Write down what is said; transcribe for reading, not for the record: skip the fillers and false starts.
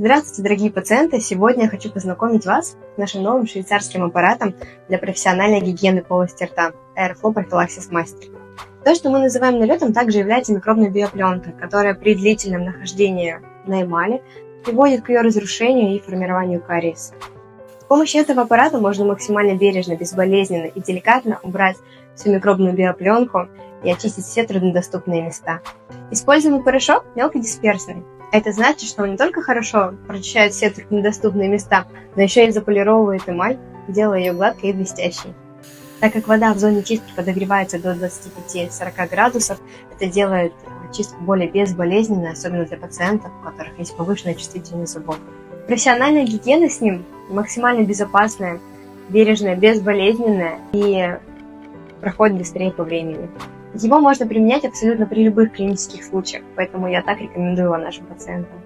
Здравствуйте, дорогие пациенты! Сегодня я хочу познакомить вас с нашим новым швейцарским аппаратом для профессиональной гигиены полости рта Airflow Prophylaxis Master. То, что мы называем налетом, также является микробной биопленкой, которая при длительном нахождении на эмали приводит к ее разрушению и формированию кариеса. С помощью этого аппарата можно максимально бережно, безболезненно и деликатно убрать всю микробную биопленку и очистить все труднодоступные места. Используемый порошок мелкодисперсный. Это значит, что он не только хорошо прочищает все труднодоступные места, но еще и заполировывает эмаль, делая ее гладкой и блестящей. Так как вода в зоне чистки подогревается до 25-40 градусов, это делает чистку более безболезненной, особенно для пациентов, у которых есть повышенная чувствительность зубов. Профессиональная гигиена с ним максимально безопасная, бережная, безболезненная и проходит быстрее по времени. Его можно применять абсолютно при любых клинических случаях, поэтому я так рекомендую его нашим пациентам.